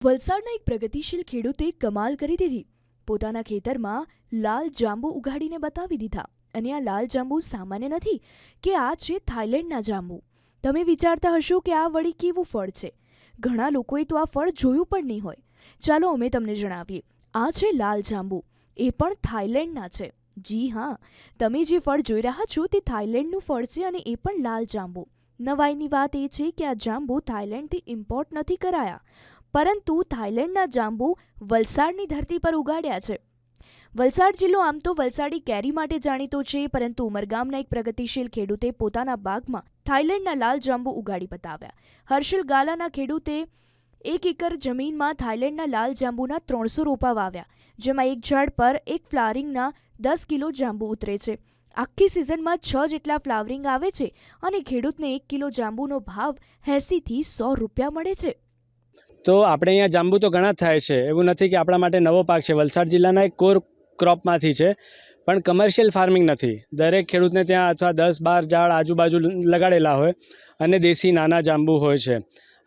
વલસાડના એક પ્રગતિશીલ ખેડૂતે કમાલ કરી દીધી. પોતાના ખેતરમાં લાલ જાંબુ ઉગાડીને બતાવી દીધા. અને આ લાલ જાંબુ સામાન્ય નથી કે આ છે થાઈલેન્ડના જાંબુ. તમે વિચારતા હશો કે આ વળી કેવું ફળ છે. ઘણા લોકોએ તો આ ફળ જોયું પણ નહીં હોય. ચાલો અમે તમને જણાવીએ. આ છે લાલ જાંબુ. એ પણ થાઈલેન્ડના છે. જી હા, તમે જે ફળ જોઈ રહ્યા છો તે થાઈલેન્ડનું ફળ છે અને એ પણ લાલ જાંબુ. નવાઈની વાત એ છે કે આ જાંબુ થાઈલેન્ડથી ઇમ્પોર્ટ નથી કરાયા, પરંતુ થાઈલેન્ડના જાંબુ વલસાડની ધરતી પર ઉગાડ્યા છે. વલસાડ જિલ્લો આમ તો વલસાડી કેરી માટે જાણીતો છે, પરંતુ ઉમરગામના એક પ્રગતિશીલ ખેડૂતે પોતાના બાગમાં થાઈલેન્ડના લાલ જાંબુ ઉગાડી બતાવ્યા. હર્ષલ ગાલાના ખેડૂતે 1 એકર જમીનમાં થાઈલેન્ડના લાલ જાંબુના 300 રોપા વાવ્યા, જેમાં એક ઝાડ પર એક ફ્લાવરિંગના 10 કિલો જાંબુ ઉતરે છે. આખી સિઝનમાં 6 જેટલા ફ્લાવરિંગ આવે છે અને ખેડૂતને 1 કિલો જાંબુનો ભાવ 80 થી 100 રૂપિયા મળે છે. તો આપણે અહીંયા જાંબુ તો ઘણા થાય છે, એવું નથી કે આપણા માટે નવો પાક છે. વલસાડ જિલ્લાના એક કોર ક્રોપમાંથી છે, પણ કમર્શિયલ ફાર્મિંગ નથી. દરેક ખેડૂતને ત્યાં અથવા 10-12 ઝાડ આજુબાજુ લગાડેલા હોય અને દેશી નાના જાંબુ હોય છે.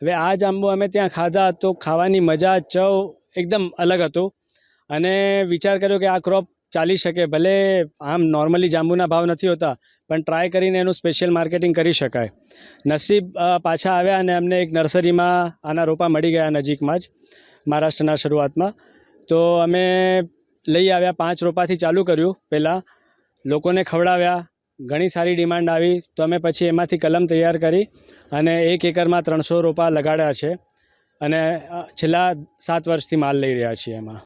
હવે આ જાંબુ અમે ત્યાં ખાધા તો ખાવાની મજા, ચવ એકદમ અલગ હતું અને વિચાર કર્યો કે આ ક્રોપ ચાલી શકે. ભલે આમ નોર્મલી જાંબુના ભાવ નથી હોતા, પણ ટ્રાય કરીને એનું સ્પેશિયલ માર્કેટિંગ કરી શકાય. નસીબ પાછા આવ્યા અને અમને એક નર્સરીમાં આના રોપા મળી ગયા નજીકમાં જ, મહારાષ્ટ્રના શરૂઆતમાં. તો અમે લઈ આવ્યા. 5 રોપાથી ચાલુ કર્યું. પહેલાં લોકોને ખવડાવ્યા, ઘણી સારી ડિમાન્ડ આવી, તો અમે પછી એમાંથી કલમ તૈયાર કરી અને 1 એકરમાં 300 રોપા લગાડ્યા છે અને છેલ્લા 7 વર્ષથી માલ લઈ રહ્યા છીએ એમાં.